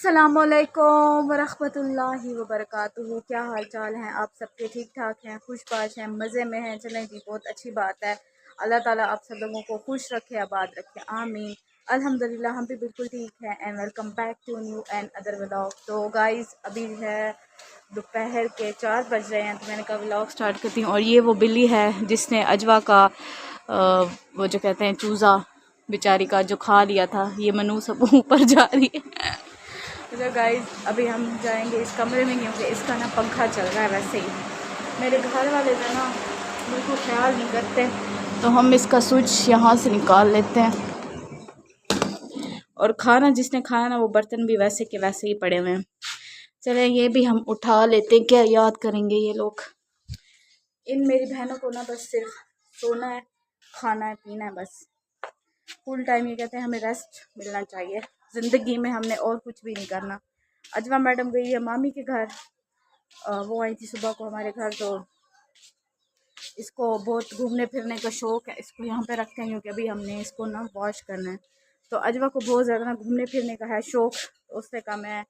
अस्सलामुअलैकुम वरहमतुल्लाहि वबरकातुहू। क्या हाल चाल हैं आप सबके? ठीक ठाक हैं, खुशबाश हैं, मज़े में हैं? चलें जी, बहुत अच्छी बात है। अल्लाह ताला आप सब लोगों को खुश रखे, आबाद रखे, आमीन। अल्हम्दुलिल्लाह हम भी बिल्कुल ठीक हैं। And welcome back to new and other vlog. तो गाइस अभी है दोपहर के 4 बज रहे हैं, तो मैंने कहा व्लॉग स्टार्ट करती हूँ। और ये वो बिल्ली है जिसने अजवा का वो जो कहते हैं चूज़ा बेचारी का जो खा लिया था, ये मनु सब ऊपर जा रही है। तो गाइस अभी हम जाएंगे इस कमरे में, क्योंकि इसका ना पंखा चल रहा है। वैसे ही मेरे घर वाले जो ना बिल्कुल ख्याल नहीं करते, तो हम इसका स्विच यहाँ से निकाल लेते हैं। और खाना जिसने खाया ना, वो बर्तन भी वैसे के वैसे ही पड़े हुए हैं। चले ये भी हम उठा लेते हैं, क्या याद करेंगे ये लोग। इन मेरी बहनों को ना बस सिर्फ सोना है, खाना है, पीना है, बस फुल टाइम। ये कहते हैं हमें रेस्ट मिलना चाहिए ज़िंदगी में, हमने और कुछ भी नहीं करना। अजवा मैडम गई है मामी के घर, वो आई थी सुबह को हमारे घर। तो इसको बहुत घूमने फिरने का शौक़ है, इसको यहाँ पे रखते हैं क्योंकि अभी हमने इसको ना वॉश करना है। तो अजवा को बहुत ज़्यादा ना घूमने फिरने का है शौक़, तो उसने कहा मैं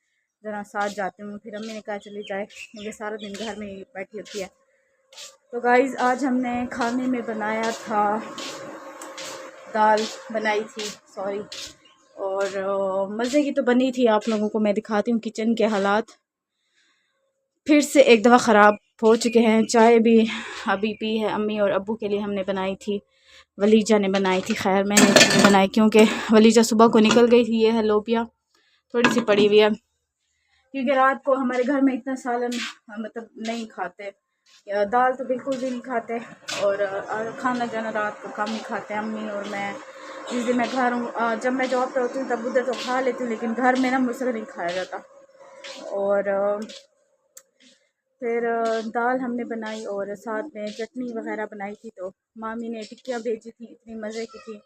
ज़रा साथ जाती हूँ। फिर अम्मी ने कहा चली जाए, क्योंकि सारा दिन घर में ही बैठी होती है। तो गाइज़ आज हमने खाने में बनाया था, दाल बनाई थी, सॉरी, और मज़े की तो बनी थी। आप लोगों को मैं दिखाती हूँ किचन के हालात। फिर से एक दफ़ा ख़राब हो चुके हैं। चाय भी अभी पी है, अम्मी और अब्बू के लिए हमने बनाई थी, वलीजा ने बनाई थी। खैर मैंने नहीं बनाई क्योंकि वलीजा सुबह को निकल गई थी। ये है लोबिया, थोड़ी सी पड़ी हुई है, क्योंकि रात को हमारे घर में इतना सालन मतलब नहीं खाते, दाल तो बिल्कुल भी नहीं खाते, और खाना जो है ना रात को कम ही खाते हैं अम्मी और मैं। जिस दिन मैं घर हूँ, जब मैं जॉब पर होती हूँ तब उधर तो खा लेती हूँ, लेकिन घर में ना मुझसे नहीं खाया जाता। और फिर दाल हमने बनाई और साथ में चटनी वगैरह बनाई थी। तो मामी ने टिक्कियाँ भेजी थी, इतनी मज़े की थी,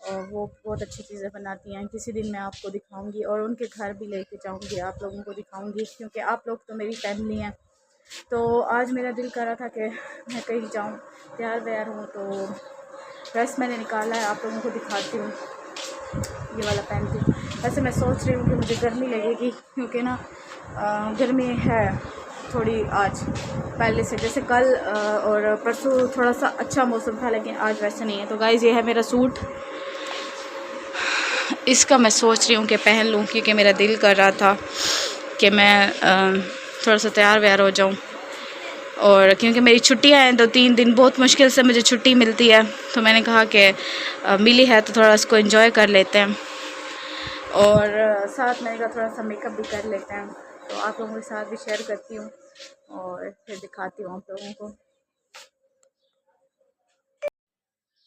और वो बहुत अच्छी चीज़ें बनाती हैं। किसी दिन मैं आपको दिखाऊंगी और उनके घर भी लेके जाऊंगी, आप लोगों को दिखाऊंगी, क्योंकि आप लोग तो मेरी फैमिली हैं। तो आज मेरा दिल कर रहा था कि मैं कहीं जाऊं, तैयार व्यार हूँ, तो ड्रेस मैंने निकाला है, आप लोगों को दिखाती हूँ। ये वाला पहनती हूँ। वैसे मैं सोच रही हूँ कि मुझे गर्मी लगेगी, क्योंकि ना गर्मी है थोड़ी आज पहले से। जैसे कल और परसों थोड़ा सा अच्छा मौसम था, लेकिन आज वैसे नहीं है। तो गाइज़ ये है मेरा सूट, इसका मैं सोच रही हूँ कि पहन लूँ, क्योंकि मेरा दिल कर रहा था कि मैं थोड़ा सा तैयार व्यार हो जाऊँ। और क्योंकि मेरी छुट्टियाँ हैं, 2-3 दिन बहुत मुश्किल से मुझे छुट्टी मिलती है, तो मैंने कहा कि मिली है तो थोड़ा इसको एंजॉय कर लेते हैं। और साथ में थोड़ा सा मेकअप भी कर लेते हैं, तो आप लोगों के साथ भी शेयर करती हूँ और फिर दिखाती हूँ आप लोगों को।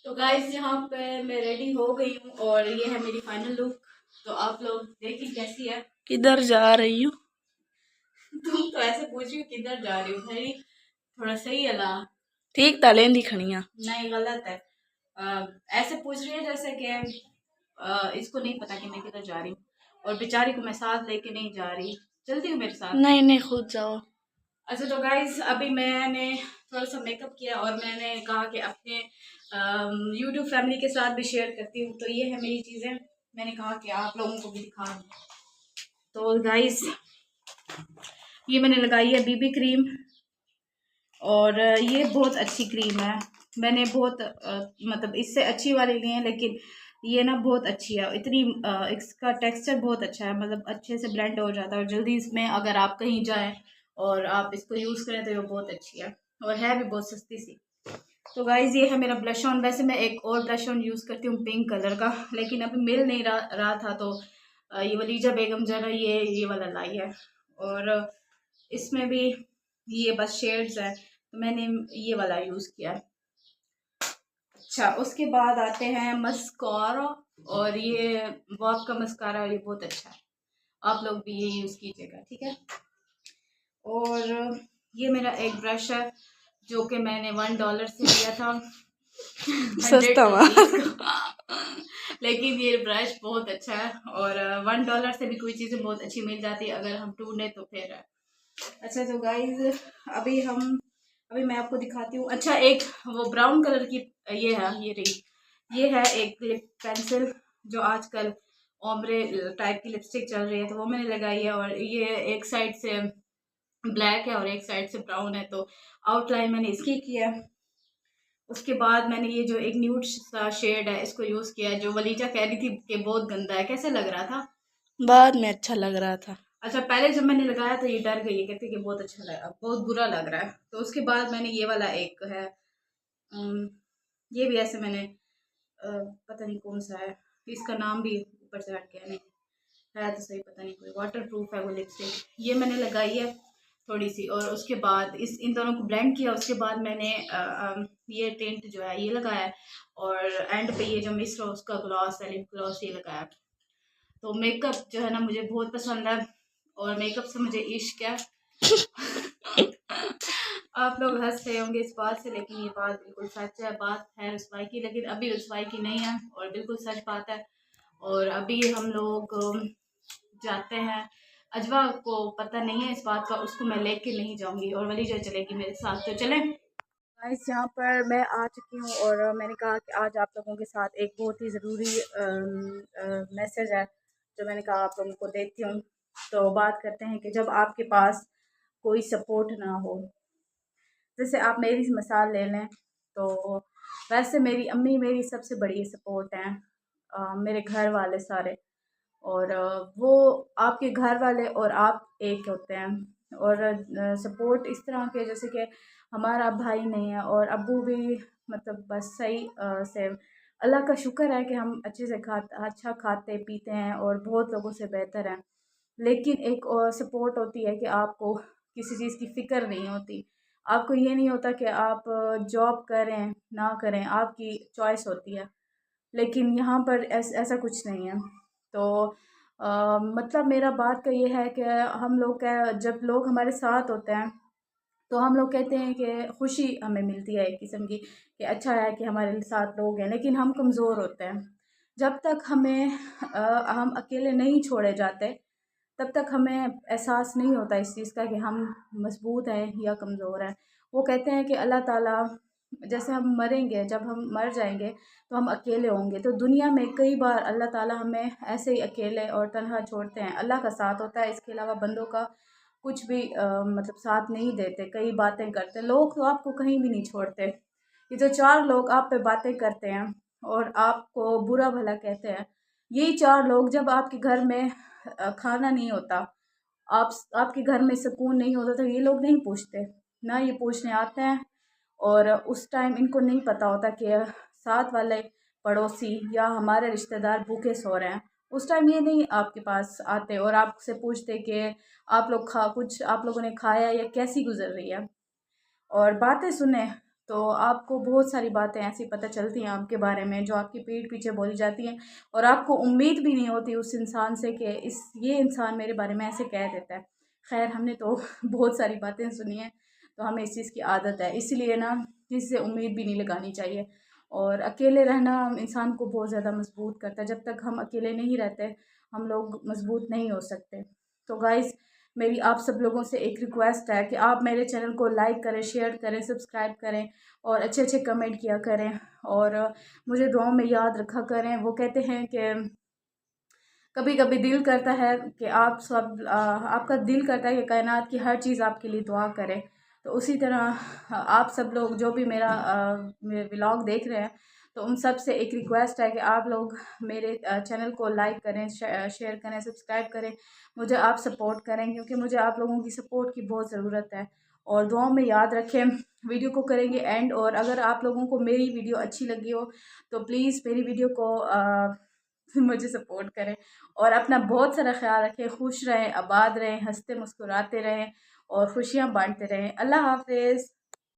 तो गाइस यहाँ पे मैं रेडी हो गई हूँ और ये है मेरी फाइनल लुक। तो आप लोग देखिए कैसी है। किधर जा रही हूँ? तुम तो ऐसे पूछ रही हो किधर जा रही हो, भाई थोड़ा सही है ला। ठीक था, लेंदी खड़िया नहीं गलत है। ऐसे पूछ रही है जैसे कि इसको नहीं पता कि मैं किधर जा रही हूँ, और बेचारी को मैं साथ लेके नहीं जा रही। चलती हूँ मेरे साथ? नहीं नहीं, खुद जाओ। अच्छा तो गाइज अभी मैंने थोड़ा सा मेकअप किया और मैंने कहा कि अपने यूट्यूब फैमिली के साथ भी शेयर करती हूँ। तो ये है मेरी चीज़ें, मैंने कहा कि आप लोगों को भी दिखा दूँ। तो गाइज ये मैंने लगाई है बीबी क्रीम, और ये बहुत अच्छी क्रीम है। मैंने बहुत मतलब इससे अच्छी वाली ली है, लेकिन ये ना बहुत अच्छी है। इतनी इसका टेक्सचर बहुत अच्छा है, मतलब अच्छे से ब्लेंड हो जाता है, और जल्दी इसमें अगर आप कहीं जाएं और आप इसको यूज़ करें तो ये बहुत अच्छी है, और है भी बहुत सस्ती सी। तो गाइज ये है मेरा ब्लश ऑन। वैसे मैं एक और ब्लश ऑन यूज़ करती हूँ पिंक कलर का, लेकिन अभी मिल नहीं रहा था, तो ये वलीजा बेगम जरा ये वाला लाई है। और इसमें भी ये बस शेड्स है, तो मैंने ये वाला यूज़ किया है। अच्छा उसके बाद आते हैं मस्कारा, और ये वॉक का मस्कारा, ये बहुत अच्छा है, आप लोग भी ये यूज़ कीजिएगा, ठीक है। और ये मेरा एक ब्रश है जो कि मैंने $1 से लिया था, 100 सस्ता रुपीज़ का। लेकिन ये ब्रश बहुत अच्छा है, और $1 से भी कोई चीज़ें बहुत अच्छी मिल जाती है अगर हम ढूंढे तो। फिर अच्छा तो गाइज अभी मैं आपको दिखाती हूँ। अच्छा एक वो ब्राउन कलर की ये है, ये रही, ये है एक लिप पेंसिल जो आजकल ओम्ब्रे टाइप की लिपस्टिक चल रही है, तो वो मैंने लगाई है। और ये एक साइड से ब्लैक है और एक साइड से ब्राउन है, तो आउटलाइन मैंने इसकी किया है। उसके बाद मैंने ये जो एक न्यूड सा शेड है इसको यूज़ किया है, जो वलीजा कह रही थी कि बहुत गंदा है। कैसे लग रहा था? बाद में अच्छा लग रहा था। अच्छा, पहले जब मैंने लगाया तो ये डर गई है, कहती कि बहुत अच्छा लगा, बहुत बुरा लग रहा है। तो उसके बाद मैंने ये वाला एक है, ये भी ऐसे मैंने पता नहीं कौन सा है, इसका नाम भी ऊपर से हट गया, नहीं है तो सही, पता नहीं, कोई वाटर प्रूफ है वो लिपस्टिक, ये मैंने लगाई है थोड़ी सी। और उसके बाद इन दोनों को ब्लेंड किया। उसके बाद मैंने ये टेंट जो है ये लगाया है, और एंड पे ये जो मिस रोज का ग्लॉस है, लिप ग्लॉस, ये लगाया। तो मेकअप जो है ना मुझे बहुत पसंद है, और मेकअप से मुझे इश्क है। आप लोग हंस रहे होंगे इस बात से, लेकिन ये बात बिल्कुल सच है। बात है रुसवाई की, लेकिन अभी रुसवाई की नहीं है, और बिल्कुल सच बात है। और अभी हम लोग जाते हैं, अजवा को पता नहीं है इस बात का, उसको मैं लेके नहीं जाऊंगी, और वली जो चलेगी मेरे साथ, तो चलें। गाइस, यहाँ पर मैं आ चुकी हूँ, और मैंने कहा कि आज आप लोगों के साथ एक बहुत ही ज़रूरी मैसेज है जो मैंने कहा आप लोगों को देती हूँ। तो बात करते हैं कि जब आपके पास कोई सपोर्ट ना हो, जैसे आप मेरी मिसाल ले लें, तो वैसे मेरी अम्मी मेरी सबसे बड़ी सपोर्ट हैं, मेरे घर वाले सारे। और वो आपके घर वाले और आप एक होते हैं। और सपोर्ट इस तरह के, जैसे कि हमारा भाई नहीं है और अब्बू भी, मतलब बस सही से, अल्लाह का शुक्र है कि हम अच्छे से अच्छा खाते पीते हैं और बहुत लोगों से बेहतर हैं। लेकिन एक और सपोर्ट होती है कि आपको किसी चीज़ की फ़िक्र नहीं होती। आपको ये नहीं होता कि आप जॉब करें ना करें, आपकी चॉइस होती है। लेकिन यहाँ पर ऐसा कुछ नहीं है। तो मतलब मेरा बात का ये है कि हम लोग का, जब लोग हमारे साथ होते हैं तो हम लोग कहते हैं कि खुशी हमें मिलती है एक किस्म की, कि अच्छा है कि हमारे साथ लोग हैं। लेकिन हम कमज़ोर होते हैं। जब तक हम अकेले नहीं छोड़े जाते, तब तक हमें एहसास नहीं होता इस चीज़ का कि हम मजबूत हैं या कमज़ोर हैं। वो कहते हैं कि अल्लाह ताला, जैसे हम मरेंगे, जब हम मर जाएंगे तो हम अकेले होंगे। तो दुनिया में कई बार अल्लाह ताला हमें ऐसे ही अकेले और तन्हा छोड़ते हैं। अल्लाह का साथ होता है, इसके अलावा बंदों का कुछ भी मतलब साथ नहीं देते। कई बातें करते, लोग तो आपको कहीं भी नहीं छोड़ते। ये जो 4 लोग आप पे बातें करते हैं और आपको बुरा भला कहते हैं, यही 4 लोग जब आपके घर में खाना नहीं होता, आपके घर में सुकून नहीं होता, तो ये लोग नहीं पूछते, ना ये पूछने आते हैं। और उस टाइम इनको नहीं पता होता कि साथ वाले पड़ोसी या हमारे रिश्तेदार भूखे सो रहे हैं। उस टाइम ये नहीं आपके पास आते और आपसे पूछते कि आप लोगों ने खाया या कैसी गुजर रही है। और बातें सुने तो आपको बहुत सारी बातें ऐसी पता चलती हैं आपके बारे में, जो आपकी पीठ पीछे बोली जाती हैं, और आपको उम्मीद भी नहीं होती उस इंसान से कि ये इंसान मेरे बारे में ऐसे कह देता है। खैर, हमने तो बहुत सारी बातें सुनी हैं, तो हमें इस चीज़ की आदत है, इसलिए ना किसी से उम्मीद भी नहीं लगानी चाहिए। और अकेले रहना इंसान को बहुत ज़्यादा मजबूत करता है। जब तक हम अकेले नहीं रहते, हम लोग मजबूत नहीं हो सकते। तो गाइज़, मेरी आप सब लोगों से एक रिक्वेस्ट है कि आप मेरे चैनल को लाइक करें, शेयर करें, सब्सक्राइब करें, और अच्छे अच्छे कमेंट किया करें, और मुझे दुआओं में याद रखा करें। वो कहते हैं कि कभी कभी दिल करता है कि आपका दिल करता है कि कायनात की हर चीज़ आपके लिए दुआ करे। तो उसी तरह आप सब लोग जो भी मेरा व्लॉग देख रहे हैं, तो उन सब से एक रिक्वेस्ट है कि आप लोग मेरे चैनल को लाइक करें, शेयर करें, सब्सक्राइब करें, मुझे आप सपोर्ट करें, क्योंकि मुझे आप लोगों की सपोर्ट की बहुत ज़रूरत है। और दुआओं में याद रखें। वीडियो को करेंगे एंड, और अगर आप लोगों को मेरी वीडियो अच्छी लगी हो तो प्लीज़ मेरी वीडियो को मुझे सपोर्ट करें, और अपना बहुत सारा ख्याल रखें। खुश रहें, आबाद रहें, हंसते मुस्कुराते रहें, और खुशियाँ बांटते रहें। अल्लाह हाफिज़।